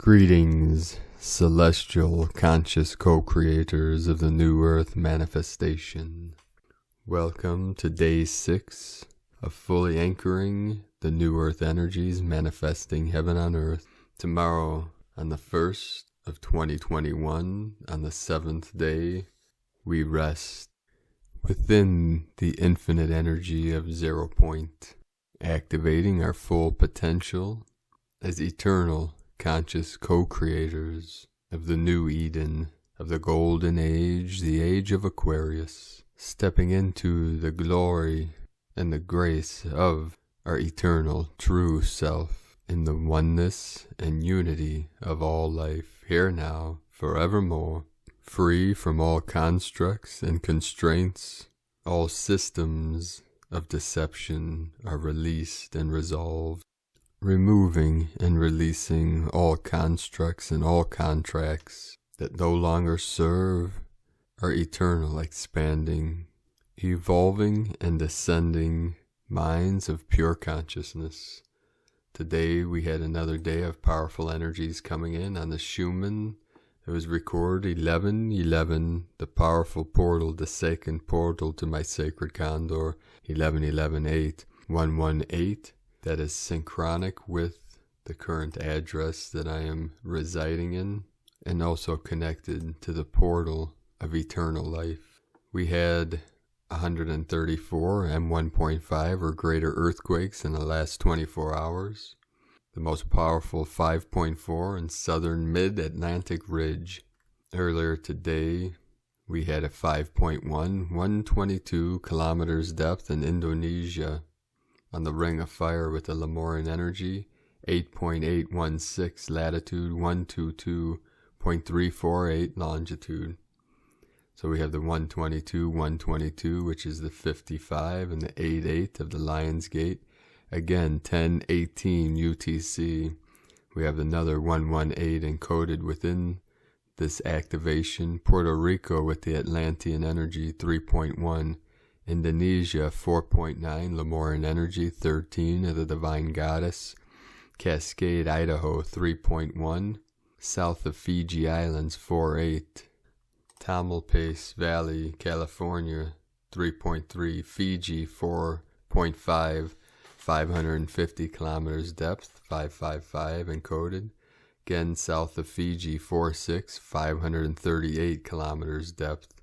Greetings, celestial conscious co-creators of the New Earth manifestation. Welcome to day 6 of fully anchoring the New Earth energies manifesting heaven on earth. Tomorrow, on the 1st of 2021, on the 7th day, we rest within the infinite energy of 0 point, activating our full potential as eternal conscious co-creators of the new Eden, of the golden age, the age of Aquarius, stepping into the glory and the grace of our eternal true self in the oneness and unity of all life, here now, forevermore, free from all constructs and constraints. All systems of deception are released and resolved, removing and releasing all constructs and all contracts that no longer serve our eternal, expanding, evolving, and ascending minds of pure consciousness. Today we had another day of powerful energies coming in on the Schumann. It was recorded 1111, the powerful portal, the second portal to my sacred condor, 1111-8, 118. That is synchronic with the current address that I am residing in, and also connected to the portal of eternal life. We had 134 M1.5 or greater earthquakes in the last 24 hours. The most powerful 5.4 in southern mid-Atlantic ridge. Earlier today, we had a 5.1, 122 kilometers depth in Indonesia, on the ring of fire with the Lemurian energy, 8.816 latitude, 122.348 longitude. So we have the 122, which is the 55, and the 88 of the Lion's Gate. Again, 1018 UTC. We have another 118 encoded within this activation. Puerto Rico with the Atlantean energy, 3.1. Indonesia, 4.9, Lemurian energy, 13 of the Divine Goddess. Cascade, Idaho, 3.1. South of Fiji Islands, 4.8. Tamalpais Valley, California, 3.3. Fiji, 4.5, 550 kilometers depth, 555 encoded. Again, south of Fiji, 4.6, 538 kilometers depth.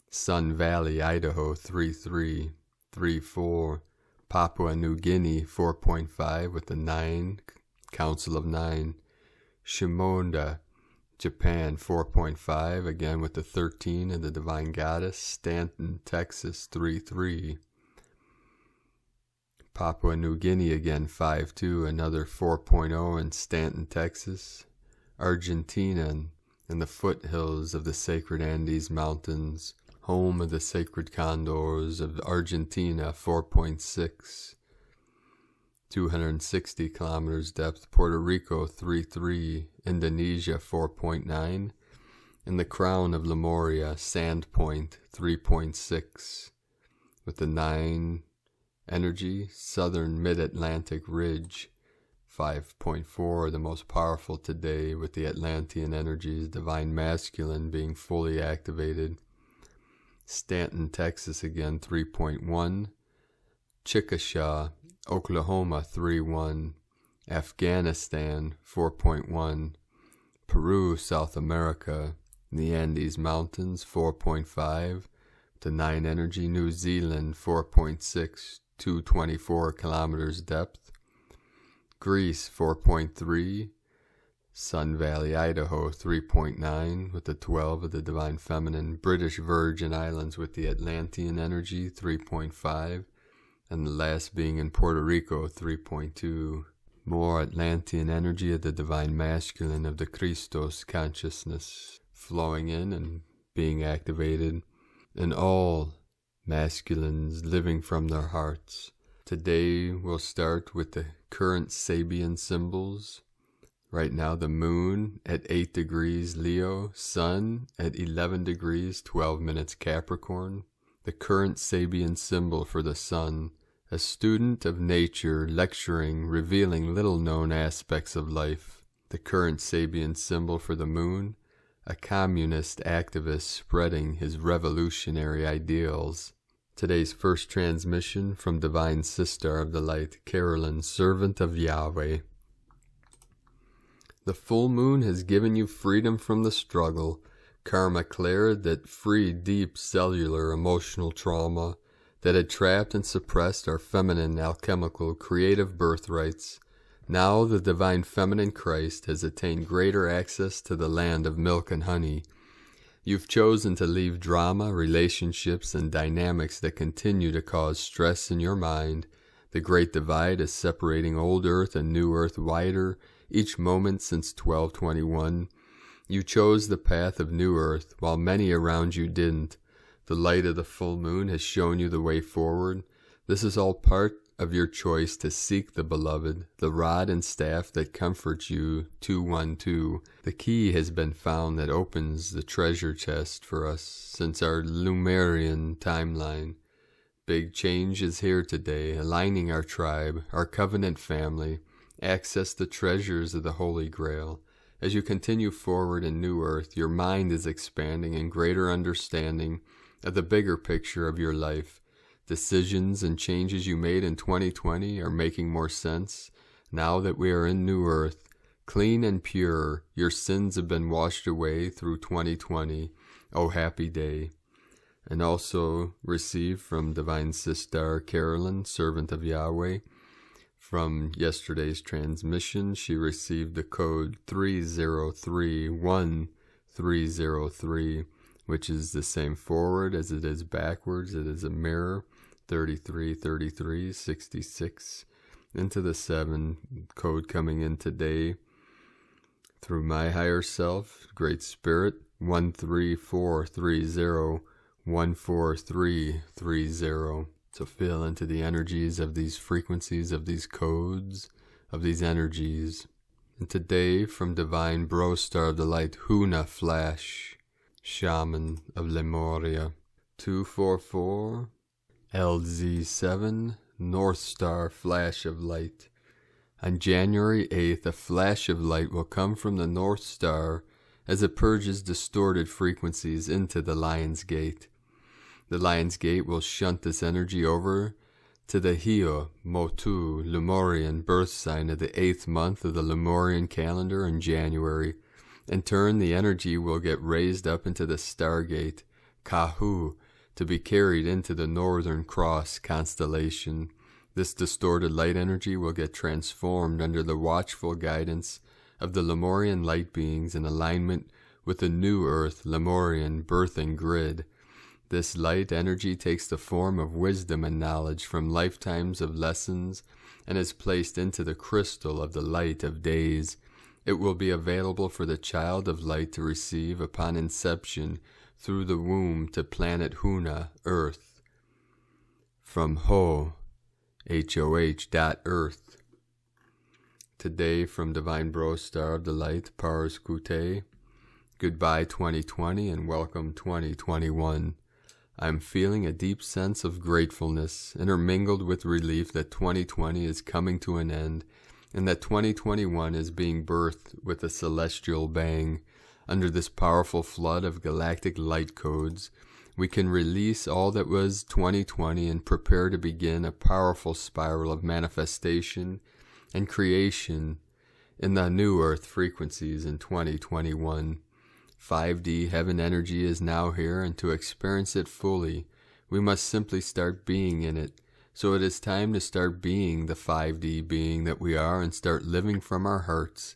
Sun Valley, Idaho, 3.3, 3.4, Papua New Guinea, 4.5 with the 9, Council of 9, Shimonda, Japan, 4.5, again with the 13 of the Divine Goddess, Stanton, Texas, 3.3, Papua New Guinea, again 5.2, another 4.0 in Stanton, Texas, Argentina, in the foothills of the sacred Andes Mountains, home of the sacred condors of Argentina, 4.6, 260 kilometers depth. Puerto Rico, 3.3, Indonesia, 4.9, and the crown of Lemuria, Sandpoint, 3.6, with the 9 energy, southern mid-Atlantic ridge, 5.4, the most powerful today, with the Atlantean energies, divine masculine being fully activated. Stanton, Texas again, 3.1. Chickasha, Oklahoma, 3.1. Afghanistan, 4.1. Peru, South America, in the Andes Mountains, 4.5 to 9 energy. New Zealand, 4.6, 224 kilometers depth. Greece, 4.3. Sun Valley, Idaho, 3.9 with the 12 of the Divine Feminine. British Virgin Islands with the Atlantean energy, 3.5. And the last being in Puerto Rico, 3.2. More Atlantean energy of the Divine Masculine of the Christos consciousness flowing in and being activated. And all masculines living from their hearts. Today we'll start with the current Sabian symbols. Right now the moon at 8 degrees Leo, sun at 11 degrees 12 minutes Capricorn. The current Sabian symbol for the sun, a student of nature lecturing, revealing little known aspects of life. the current Sabian symbol for the moon, a communist activist spreading his revolutionary ideals. Today's first transmission from Divine Sister of the Light, Carolyn, Servant of Yahweh. The full moon has given you freedom from the struggle. Karma cleared that freed deep cellular emotional trauma that had trapped and suppressed our feminine alchemical creative birthrights. Now the divine feminine Christ has attained greater access to the land of milk and honey. You've chosen to leave drama, relationships, and dynamics that continue to cause stress in your mind. The great divide is separating old earth and new earth wider each moment since 1221. You chose the path of new earth, while many around you didn't. The light of the full moon has shown you the way forward. This is all part of your choice to seek the beloved, the rod and staff that comforts you, 212. The key has been found that opens the treasure chest for us since our Lemurian timeline. Big change is here today, aligning our tribe, our covenant family. Access the treasures of the Holy Grail. As you continue forward in New Earth, your mind is expanding in greater understanding of the bigger picture of your life. Decisions and changes you made in 2020 are making more sense now that we are in New Earth. Clean and pure, your sins have been washed away through 2020. Oh, happy day. And also received from Divine Sister Carolyn, Servant of Yahweh. From yesterday's transmission, she received the code 3031-303, which is the same forward as it is backwards. It is a mirror, 333366, into the 7 code coming in today. Through my higher self, Great Spirit, 13430-14330. So feel into the energies of these frequencies, of these codes, of these energies. And today, from Divine Bro Star of the Light, Huna Flash, Shaman of Lemuria, 244, LZ7, North Star Flash of Light. On January 8th, a flash of light will come from the North Star as it purges distorted frequencies into the Lion's Gate. The Lion's Gate will shunt this energy over to the Hio Motu Lemurian birth sign of the 8th month of the Lemurian calendar in January. In turn, the energy will get raised up into the Stargate, Kahu, to be carried into the Northern Cross constellation. This distorted light energy will get transformed under the watchful guidance of the Lemurian light beings in alignment with the New Earth Lemurian birthing grid. This light energy takes the form of wisdom and knowledge from lifetimes of lessons and is placed into the crystal of the light of days. It will be available for the child of light to receive upon inception through the womb to planet Huna, Earth. From Ho, Earth. Today from Divine Bro Star of the Light, Pars Kute. Goodbye 2020 and welcome 2021. I'm feeling a deep sense of gratefulness, intermingled with relief that 2020 is coming to an end, and that 2021 is being birthed with a celestial bang. Under this powerful flood of galactic light codes, we can release all that was 2020 and prepare to begin a powerful spiral of manifestation and creation in the New Earth frequencies in 2021. 5D heaven energy is now here, and to experience it fully, we must simply start being in it. So it is time to start being the 5D being that we are and start living from our hearts.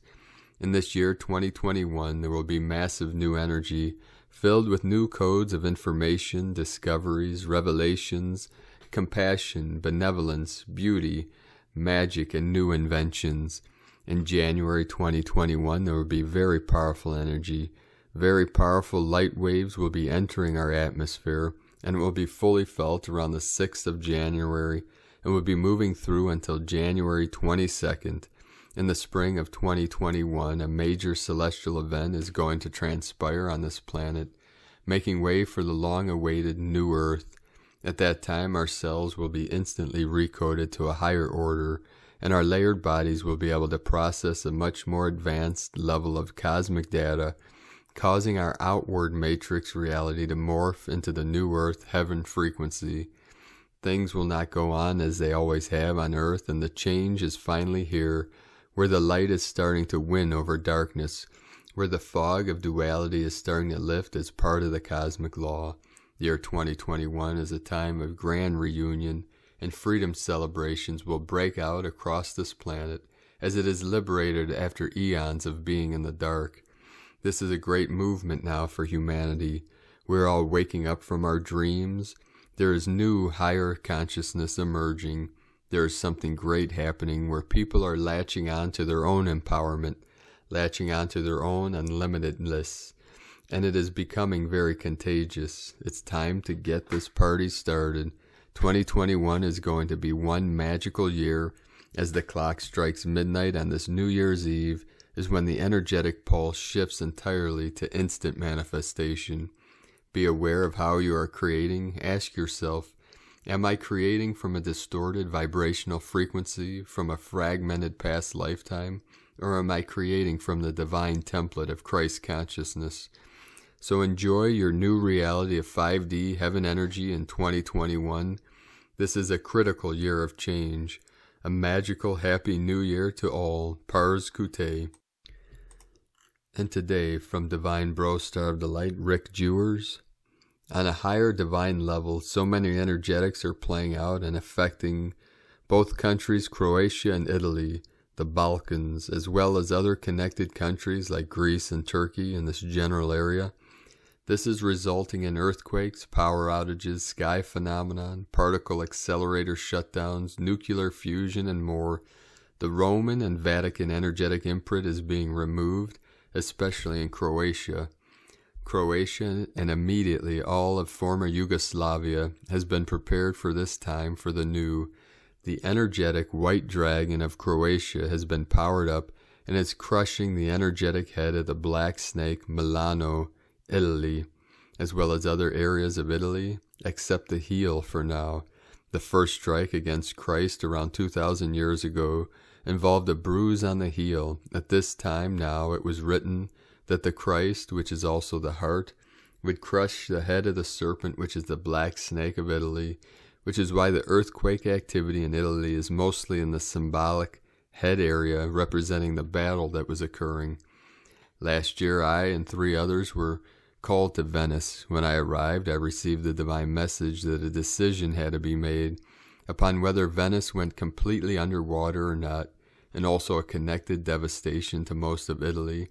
In this year 2021, there will be massive new energy, filled with new codes of information, discoveries, revelations, compassion, benevolence, beauty, magic, and new inventions. In January 2021, there will be very powerful energy. Very powerful light waves will be entering our atmosphere, and it will be fully felt around the 6th of January and will be moving through until January 22nd. In the spring of 2021, a major celestial event is going to transpire on this planet, making way for the long-awaited New Earth. At that time, our cells will be instantly recoded to a higher order, and our layered bodies will be able to process a much more advanced level of cosmic data, causing our outward matrix reality to morph into the new earth heaven frequency. Things will not go on as they always have on earth, and the change is finally here, where the light is starting to win over darkness, where the fog of duality is starting to lift as part of the cosmic law. The year 2021 is a time of grand reunion, and freedom celebrations will break out across this planet as it is liberated after eons of being in the dark. This is a great movement now for humanity. We're all waking up from our dreams. There is new, higher consciousness emerging. There is something great happening where people are latching on to their own empowerment, latching on to their own unlimitedness, and it is becoming very contagious. It's time to get this party started. 2021 is going to be one magical year. As the clock strikes midnight on this New Year's Eve is when the energetic pulse shifts entirely to instant manifestation. Be aware of how you are creating. Ask yourself, am I creating from a distorted vibrational frequency from a fragmented past lifetime, or am I creating from the divine template of Christ consciousness? So enjoy your new reality of 5D heaven energy in 2021. This is a critical year of change. A magical, happy new year to all. Pars Kute. And today, from Divine Bro Star of the Light, Rick Jewers. On a higher divine level, so many energetics are playing out and affecting both countries, Croatia and Italy, the Balkans, as well as other connected countries like Greece and Turkey in this general area. This is resulting in earthquakes, power outages, sky phenomenon, particle accelerator shutdowns, nuclear fusion, and more. The Roman and Vatican energetic imprint is being removed, especially in Croatia. Croatia and immediately all of former Yugoslavia has been prepared for this time for the new. The energetic white dragon of Croatia has been powered up and is crushing the energetic head of the black snake Milano, Italy, as well as other areas of Italy, except the heel for now. The first strike against Christ around 2,000 years ago involved a bruise on the heel. At this time now it was written that the Christ, which is also the heart, would crush the head of the serpent, which is the black snake of Italy, which is why the earthquake activity in Italy is mostly in the symbolic head area representing the battle that was occurring. Last year I and 3 others were called to Venice. When I arrived, I received the divine message that a decision had to be made upon whether Venice went completely underwater or not, and also a connected devastation to most of Italy.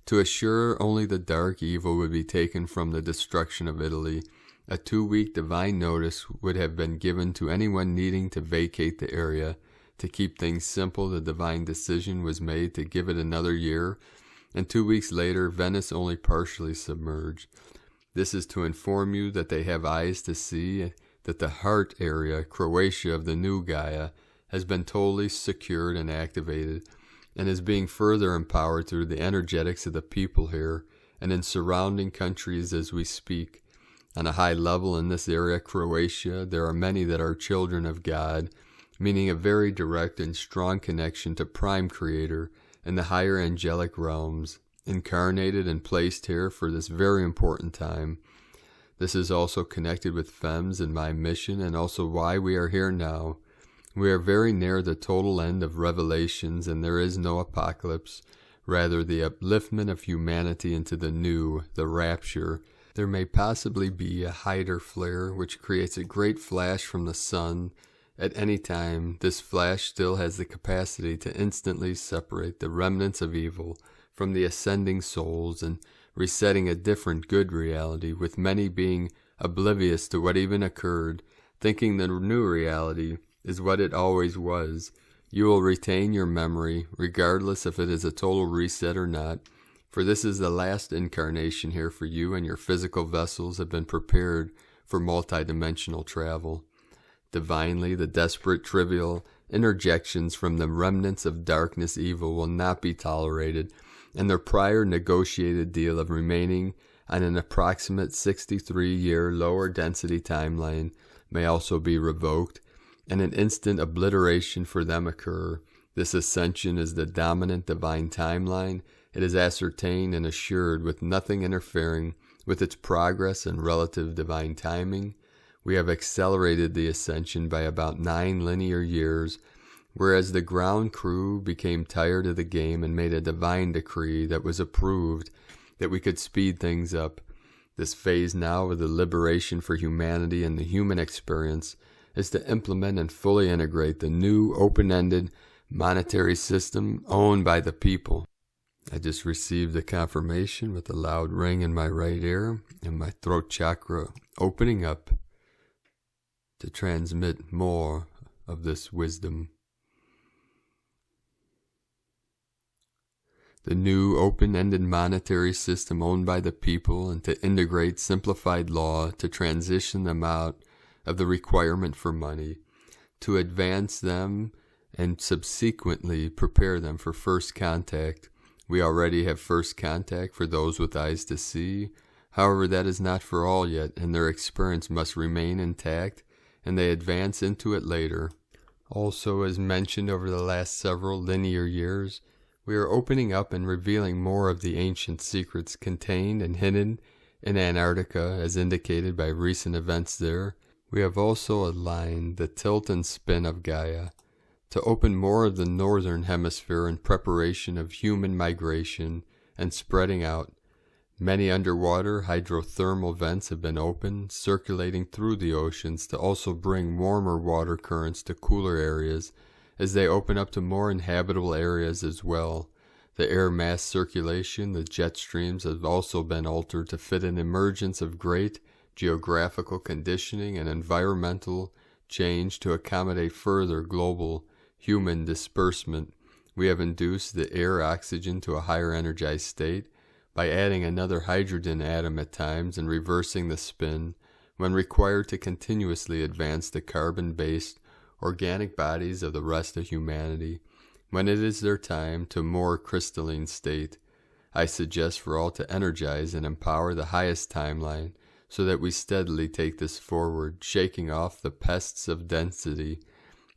To assure only the dark evil would be taken from the destruction of Italy, a 2-week divine notice would have been given to anyone needing to vacate the area. To keep things simple, the divine decision was made to give it another year, and 2 weeks later, Venice only partially submerged. This is to inform you that they have eyes to see that the heart area, Croatia of the new Gaia, has been totally secured and activated, and is being further empowered through the energetics of the people here and in surrounding countries as we speak. On a high level in this area, Croatia, there are many that are children of God, meaning a very direct and strong connection to Prime Creator and the higher angelic realms, incarnated and placed here for this very important time. This is also connected with Femmes and my mission, and also why we are here now. We are very near the total end of Revelations, and there is no apocalypse, rather the upliftment of humanity into the new, the rapture. There may possibly be a hider flare, which creates a great flash from the sun. At any time, this flash still has the capacity to instantly separate the remnants of evil from the ascending souls and resetting a different good reality, with many being oblivious to what even occurred, thinking the new reality is what it always was. You will retain your memory, regardless if it is a total reset or not, for this is the last incarnation here for you, and your physical vessels have been prepared for multidimensional travel. Divinely, the desperate, trivial interjections from the remnants of darkness evil will not be tolerated, and their prior negotiated deal of remaining on an approximate 63-year lower density timeline may also be revoked, and an instant obliteration for them occur. This ascension is the dominant divine timeline. It is ascertained and assured with nothing interfering with its progress and relative divine timing. We have accelerated the ascension by about 9 linear years, whereas the ground crew became tired of the game and made a divine decree that was approved that we could speed things up. This phase now of the liberation for humanity and the human experience is to implement and fully integrate the new open-ended monetary system owned by the people. I just received a confirmation with a loud ring in my right ear and my throat chakra opening up to transmit more of this wisdom. The new open-ended monetary system owned by the people, and to integrate simplified law to transition them out of the requirement for money, to advance them and subsequently prepare them for first contact. We already have first contact for those with eyes to see. However, that is not for all yet, and their experience must remain intact, and they advance into it later. Also, as mentioned over the last several linear years, we are opening up and revealing more of the ancient secrets contained and hidden in Antarctica, as indicated by recent events there. We have also aligned the tilt and spin of Gaia to open more of the northern hemisphere in preparation of human migration and spreading out. Many underwater hydrothermal vents have been opened, circulating through the oceans to also bring warmer water currents to cooler areas as they open up to more inhabitable areas as well. The air mass circulation, the jet streams have also been altered to fit an emergence of great geographical conditioning and environmental change to accommodate further global human disbursement. We have induced the air oxygen to a higher energized state by adding another hydrogen atom at times and reversing the spin when required to continuously advance the carbon-based organic bodies of the rest of humanity. When it is their time to more crystalline state, I suggest for all to energize and empower the highest timeline so that we steadily take this forward, shaking off the pests of density.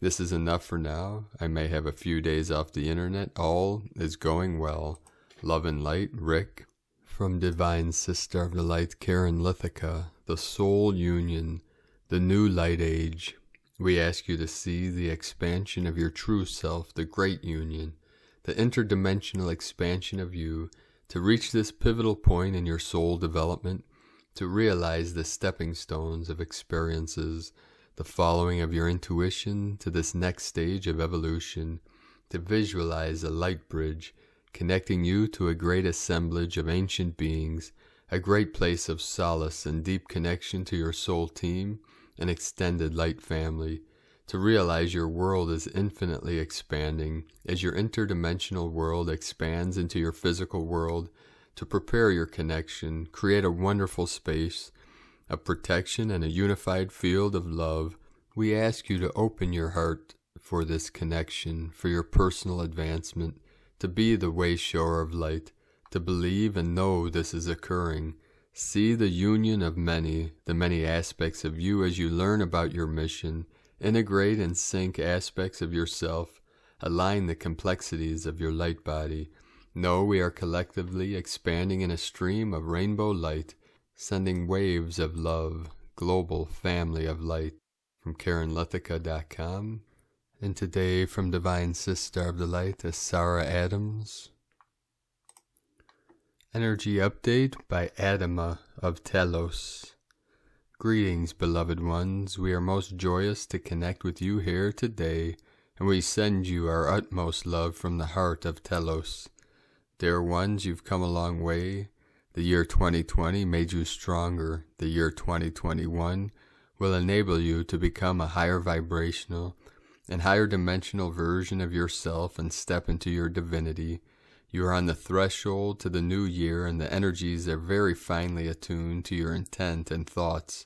This is enough for now. I may have a few days off the internet. All is going well. Love and light, Rick. From Divine Sister of the Light, Karen Lithica, the Soul Union, the New Light Age. We ask you to see the expansion of your true self, the Great Union, the interdimensional expansion of you, to reach this pivotal point in your soul development, to realize the stepping stones of experiences, the following of your intuition to this next stage of evolution, to visualize a light bridge connecting you to a great assemblage of ancient beings, a great place of solace and deep connection to your soul team, an extended light family, to realize your world is infinitely expanding as your interdimensional world expands into your physical world, to prepare your connection, create a wonderful space of protection and a unified field of love. We ask you to open your heart for this connection, for your personal advancement, to be the way shower of light, to believe and know this is occurring. See the union of many, the many aspects of you as you learn about your mission, integrate and sync aspects of yourself, align the complexities of your light body. Know we are collectively expanding in a stream of rainbow light, sending waves of love, global family of light. From KarenLithica.com. And today from Divine Sister of the Light is Sarah Adams. Energy Update by Adama of Telos. Greetings, beloved ones. We are most joyous to connect with you here today, and we send you our utmost love from the heart of Telos. Dear ones, you've come a long way. The year 2020 made you stronger. The year 2021 will enable you to become a higher vibrational and higher dimensional version of yourself and step into your divinity. You are on the threshold to the new year, and the energies are very finely attuned to your intent and thoughts.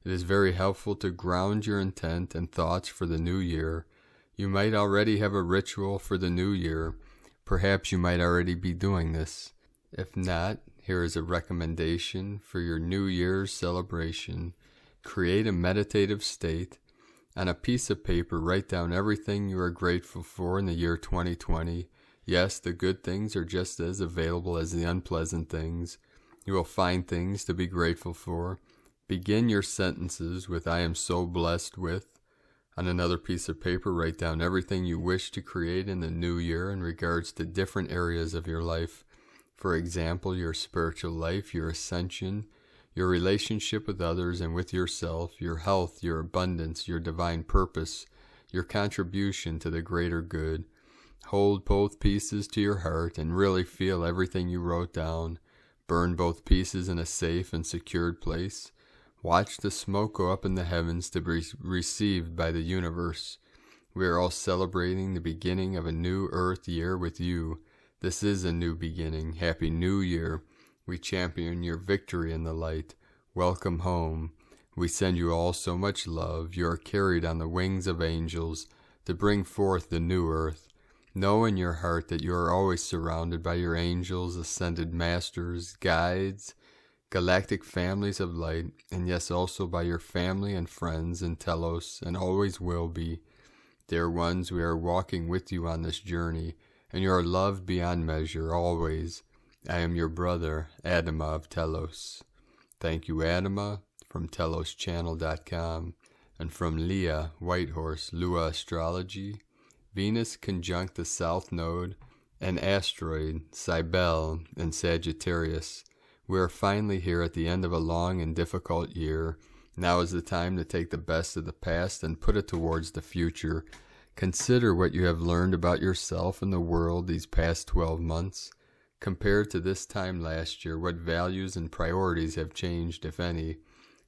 It is very helpful to ground your intent and thoughts for the new year. You might already have a ritual for the new year. Perhaps you might already be doing this. If not, here is a recommendation for your New Year's celebration. Create a meditative state. On a piece of paper, write down everything you are grateful for in the year 2020. Yes, the good things are just as available as the unpleasant things. You will find things to be grateful for. Begin your sentences with I am so blessed with. On another piece of paper, write down everything you wish to create in the new year in regards to different areas of your life. For example, your spiritual life, your ascension, your relationship with others and with yourself, your health, your abundance, your divine purpose, your contribution to the greater good. Hold both pieces to your heart and really feel everything you wrote down. Burn both pieces in a safe and secured place. Watch the smoke go up in the heavens to be received by the universe. We are all celebrating the beginning of a new earth year with you. This is a new beginning. Happy New Year. We champion your victory in the light. Welcome home. We send you all so much love. You are carried on the wings of angels to bring forth the new earth. Know in your heart that you are always surrounded by your angels, ascended masters, guides, galactic families of light, and yes, also by your family and friends in Telos, and always will be. Dear ones, we are walking with you on this journey, and you are loved beyond measure, always. I am your brother, Adama of Telos. Thank you, Adama, from TelosChannel.com, and from Leah Whitehorse, Lua Astrology. Venus conjunct the South Node, and asteroid, Cybele, in Sagittarius. We are finally here at the end of a long and difficult year. Now is the time to take the best of the past and put it towards the future. Consider what you have learned about yourself and the world these past 12 months. Compared to this time last year, what values and priorities have changed, if any?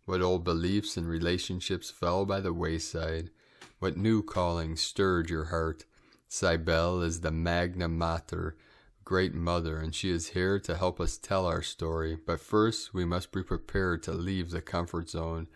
What old beliefs and relationships fell by the wayside? What new callings stirred your heart? Cybele is the Magna Mater, Great Mother, and she is here to help us tell our story. But first, we must be prepared to leave the comfort zone.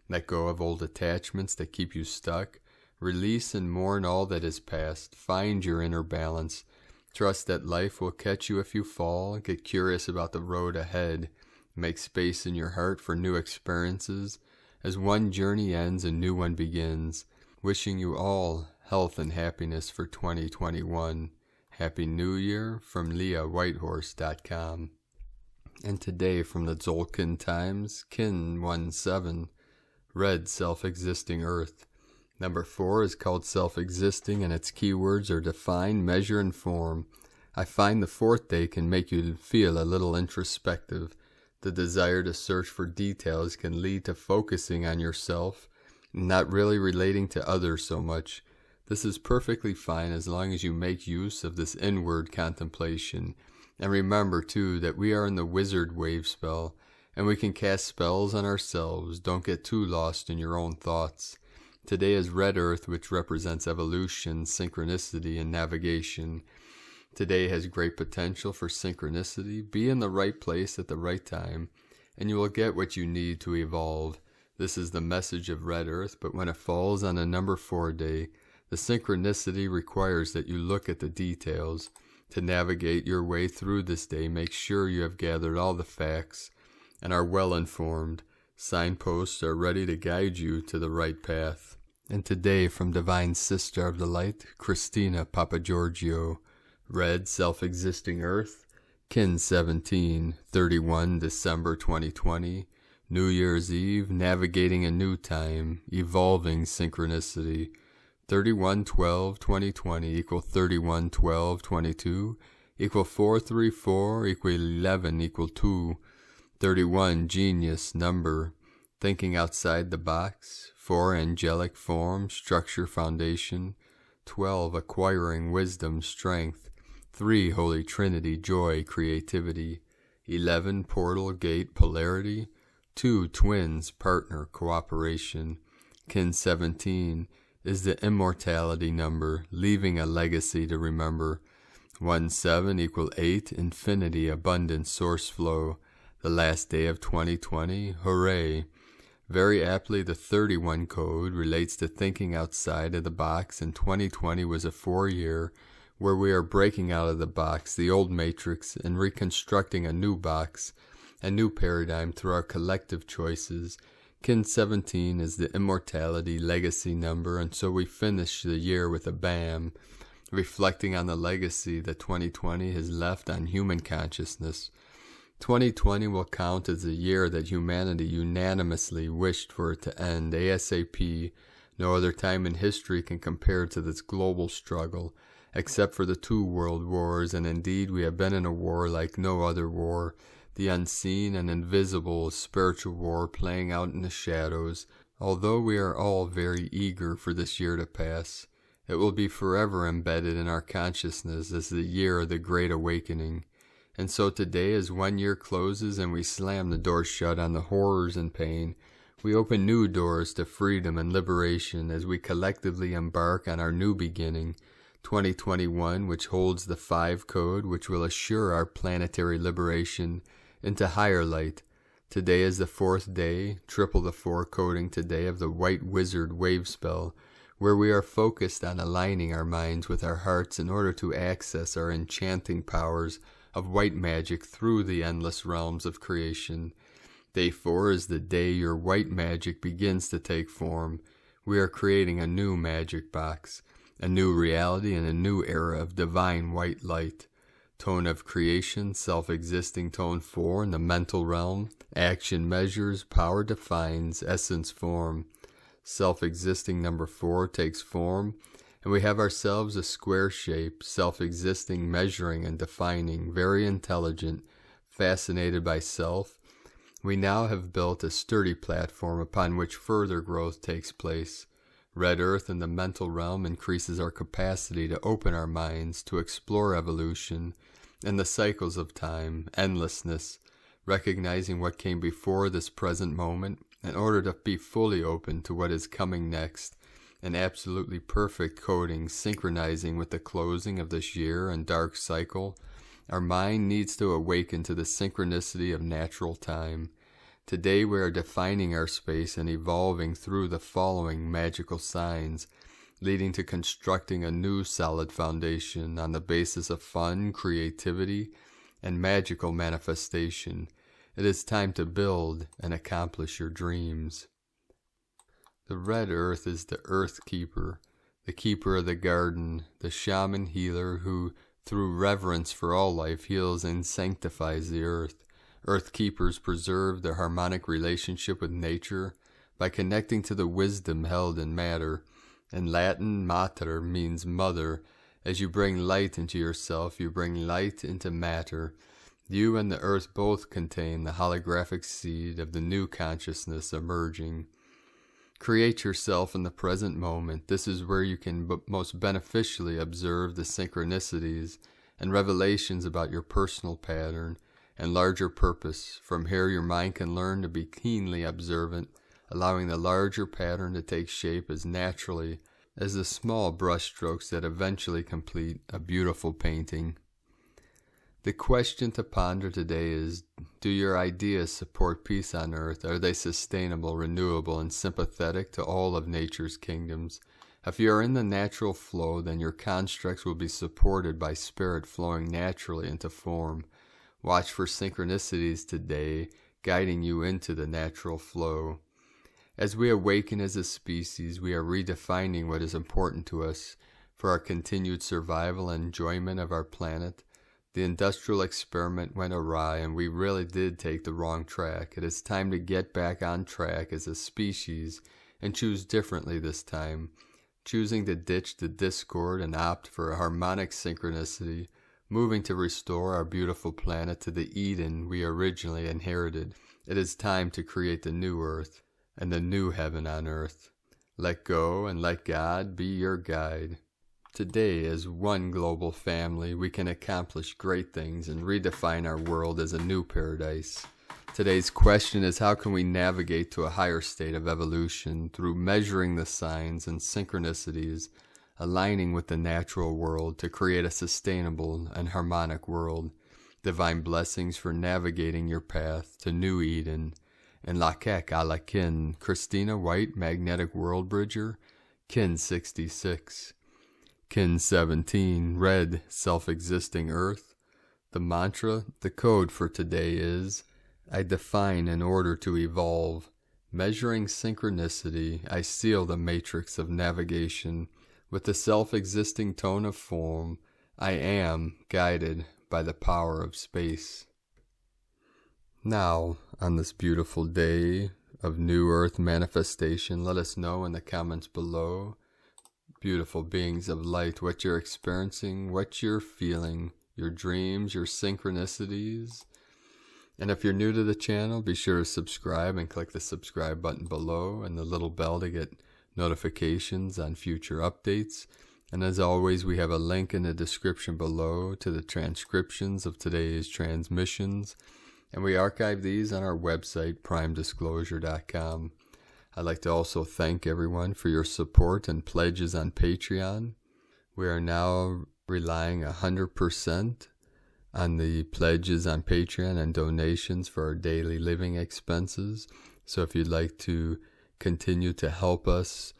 Let go of old attachments that keep you stuck. Release and mourn all that is past. Find your inner balance. Trust that life will catch you if you fall. Get curious about the road ahead. Make space in your heart for new experiences. As one journey ends, a new one begins. Wishing you all health and happiness for 2021. Happy New Year from LeahWhitehorse.com. And today from the Tzolk'in Times, Kin 1-7, Red Self-Existing Earth. Number 4 is called Self-Existing, and its keywords are define, measure, and form. I find the fourth day can make you feel a little introspective. The desire to search for details can lead to focusing on yourself, not really relating to others so much. This is perfectly fine as long as you make use of this inward contemplation. And remember, too, that we are in the wizard wave spell, and we can cast spells on ourselves. Don't get too lost in your own thoughts. Today is Red Earth, which represents evolution, synchronicity, and navigation. Today has great potential for synchronicity. Be in the right place at the right time, and you will get what you need to evolve. This is the message of Red Earth, but when it falls on a number 4 day, the synchronicity requires that you look at the details. To navigate your way through this day, make sure you have gathered all the facts and are well informed. Signposts are ready to guide you to the right path. And today, from Divine Sister of the Light, Christina Papagiorgio, Red Self-Existing Earth, Kin 17, 31 December 2020, New Year's Eve, Navigating a New Time, Evolving Synchronicity, 31/12/2020 equal 31/12/22 equal 434 equal 11 equal 2. 31 Genius number, thinking outside the box. 4 Angelic form, structure, foundation. 12 Acquiring wisdom, strength. 3 Holy Trinity, joy, creativity. 11 Portal, gate, polarity. 2 Twins, partner, cooperation. Kin 17 is the immortality number, leaving a legacy to remember. 17 equal 8 Infinity, abundance, source flow. The last day of 2020, hooray! Very aptly, the 31 code relates to thinking outside of the box, and 2020 was a 4-year where we are breaking out of the box, the old matrix, and reconstructing a new box, a new paradigm through our collective choices, Kin 17 is the immortality legacy number, and so we finish the year with a BAM, reflecting on the legacy that 2020 has left on human consciousness. 2020 will count as the year that humanity unanimously wished for it to end ASAP. No other time in history can compare to this global struggle, except for the 2 world wars, and indeed we have been in a war like no other war, the unseen and invisible spiritual war playing out in the shadows. Although we are all very eager for this year to pass, it will be forever embedded in our consciousness as the year of the Great Awakening. And so today, as 1 year closes and we slam the door shut on the horrors and pain, we open new doors to freedom and liberation as we collectively embark on our new beginning, 2021, which holds the 5 code which will assure our planetary liberation into higher light. Today is the 4th day, triple the 4 coding today of the White Wizard wave spell, where we are focused on aligning our minds with our hearts in order to access our enchanting powers of white magic through the endless realms of creation. Day 4 is the day your white magic begins to take form. We are creating a new magic box, a new reality and a new era of divine white light. Tone of creation, self-existing tone 4 in the mental realm. Action measures, power defines, essence form. Self-existing number 4 takes form, and we have ourselves a square shape, self-existing, measuring and defining, very intelligent, fascinated by self. We now have built a sturdy platform upon which further growth takes place. Red Earth in the mental realm increases our capacity to open our minds, to explore evolution and the cycles of time, endlessness, recognizing what came before this present moment in order to be fully open to what is coming next. An absolutely perfect coding synchronizing with the closing of this year and dark cycle. Our mind needs to awaken to the synchronicity of natural time. Today we are defining our space and evolving through the following magical signs, leading to constructing a new solid foundation on the basis of fun, creativity, and magical manifestation. It is time to build and accomplish your dreams. The red earth is the earth keeper, the keeper of the garden, the shaman healer who, through reverence for all life, heals and sanctifies the earth. Earth keepers preserve their harmonic relationship with nature by connecting to the wisdom held in matter. In Latin, mater means mother. As you bring light into yourself, you bring light into matter. You and the earth both contain the holographic seed of the new consciousness emerging. Create yourself in the present moment. This is where you can most beneficially observe the synchronicities and revelations about your personal pattern and larger purpose. From here your mind can learn to be keenly observant, allowing the larger pattern to take shape as naturally as the small brushstrokes that eventually complete a beautiful painting. The question to ponder today is, do your ideas support peace on earth? Are they sustainable, renewable, and sympathetic to all of nature's kingdoms? If you are in the natural flow, then your constructs will be supported by spirit flowing naturally into form. Watch for synchronicities today, guiding you into the natural flow. As we awaken as a species, we are redefining what is important to us for our continued survival and enjoyment of our planet. The industrial experiment went awry and we really did take the wrong track. It is time to get back on track as a species and choose differently this time, choosing to ditch the discord and opt for a harmonic synchronicity, moving to restore our beautiful planet to the Eden we originally inherited. It is time to create the new earth and the new heaven on earth. Let go and let God be your guide. Today, as one global family, we can accomplish great things and redefine our world as a new paradise. Today's question is, how can we navigate to a higher state of evolution through measuring the signs and synchronicities, aligning with the natural world to create a sustainable and harmonic world? Divine blessings for navigating your path to New Eden. And Lakek ala Kin, Christina White, Magnetic World Bridger, Kin 66. Kin 17, red, self-existing earth. The mantra, the code for today is, I define in order to evolve. Measuring synchronicity, I seal the matrix of navigation with the self-existing tone of form. I am guided by the power of space. Now, on this beautiful day of New Earth manifestation, let us know in the comments below, beautiful beings of light, what you're experiencing, what you're feeling, your dreams, your synchronicities. And if you're new to the channel, be sure to subscribe and click the subscribe button below and the little bell to get notifications on future updates. And as always, we have a link in the description below to the transcriptions of today's transmissions. And we archive these on our website, primedisclosure.com. I'd like to also thank everyone for your support and pledges on Patreon. We are now relying 100% on the pledges on Patreon and donations for our daily living expenses. So if you'd like to continue to help us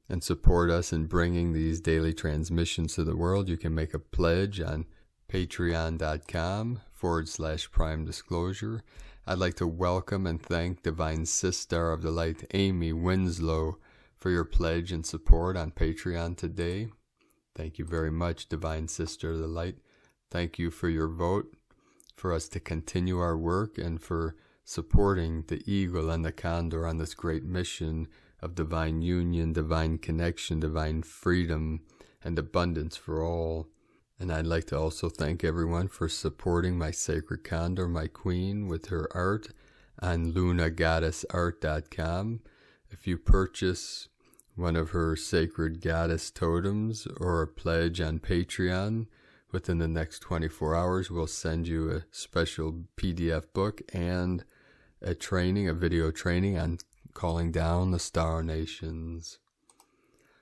and support us in bringing these daily transmissions to the world, you can make a pledge on patreon.com/Prime Disclosure. I'd like to welcome and thank Divine Sister of the Light, Amy Winslow, for your pledge and support on Patreon today. Thank you very much, Divine Sister of the Light. Thank you for your vote, for us to continue our work, and for supporting the eagle and the condor on this great mission of divine union, divine connection, divine freedom, and abundance for all. And I'd like to also thank everyone for supporting my sacred condor, my queen, with her art on lunagoddessart.com. If you purchase one of her sacred goddess totems or a pledge on Patreon, within the next 24 hours, we'll send you a special PDF book and a video training on calling down the star nations.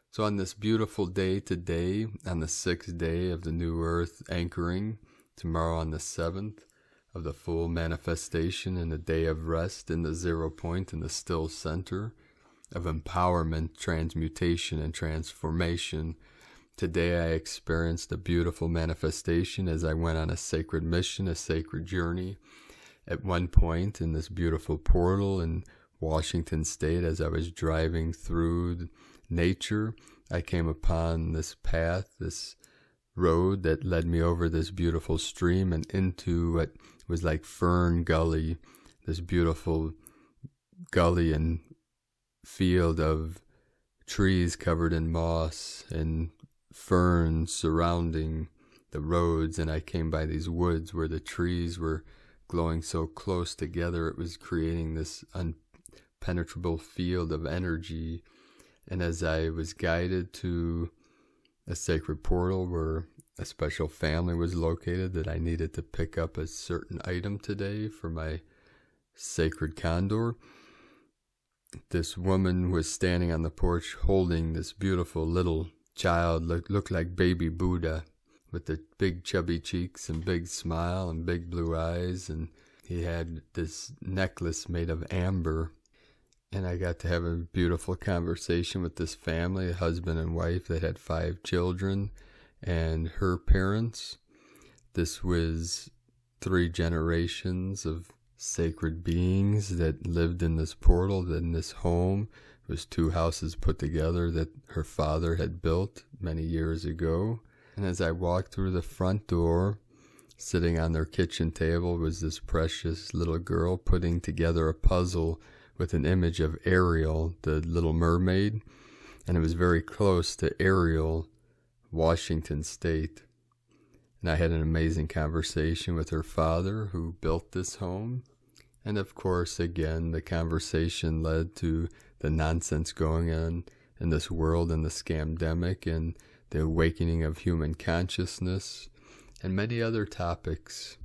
So on this beautiful day today, on the 6th day of the new earth anchoring, tomorrow on the 7th of the full manifestation, and the day of rest in the 0 point in the still center of empowerment, transmutation, and transformation. Today I experienced a beautiful manifestation as I went on a sacred mission, a sacred journey. At one point in this beautiful portal in Washington State, as I was driving through nature, I came upon this path, this road that led me over this beautiful stream and into what was like Fern Gully, this beautiful gully and field of trees covered in moss and ferns surrounding the roads. And I came by these woods where the trees were glowing so close together, it was creating this impenetrable field of energy. And as I was guided to a sacred portal where a special family was located, that I needed to pick up a certain item today for my sacred condor, this woman was standing on the porch holding this beautiful little child, looked like baby Buddha, with the big chubby cheeks and big smile and big blue eyes, and he had this necklace made of amber. And I got to have a beautiful conversation with this family, a husband and wife that had 5 children, and her parents. This was 3 generations of sacred beings that lived in this portal, in this home. It was 2 houses put together that her father had built many years ago. And as I walked through the front door, sitting on their kitchen table was this precious little girl putting together a puzzle with an image of Ariel, the little mermaid. And it was very close to Ariel, Washington State. And I had an amazing conversation with her father, who built this home. And of course, again, the conversation led to the nonsense going on in this world, and the scamdemic, and the awakening of human consciousness, and many other topics.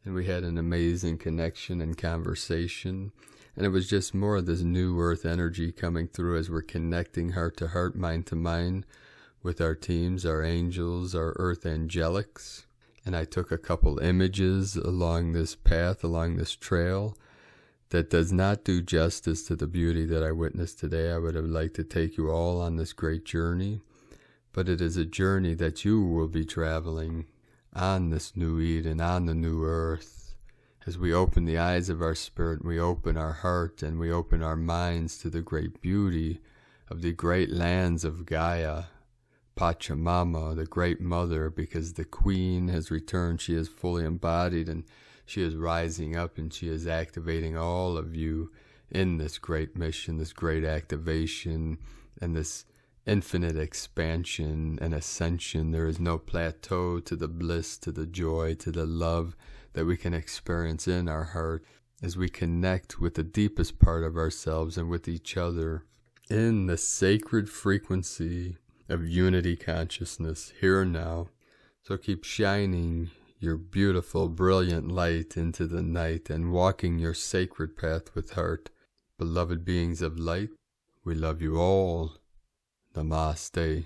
And we had an amazing connection and conversation. And it was just more of this new earth energy coming through as we're connecting heart to heart, mind to mind, with our teams, our angels, our earth angelics. And I took a couple images along this path, along this trail, that does not do justice to the beauty that I witnessed today. I would have liked to take you all on this great journey, but it is a journey that you will be traveling on this new Eden, on the new earth. As we open the eyes of our spirit, we open our heart and we open our minds to the great beauty of the great lands of Gaia, Pachamama, the great mother, because the queen has returned. She is fully embodied and she is rising up and she is activating all of you in this great mission, this great activation, and this infinite expansion and ascension. There is no plateau to the bliss, to the joy, to the love that we can experience in our heart as we connect with the deepest part of ourselves and with each other in the sacred frequency of unity consciousness here and now. So keep shining your beautiful, brilliant light into the night and walking your sacred path with heart. Beloved beings of light, we love you all. Namaste.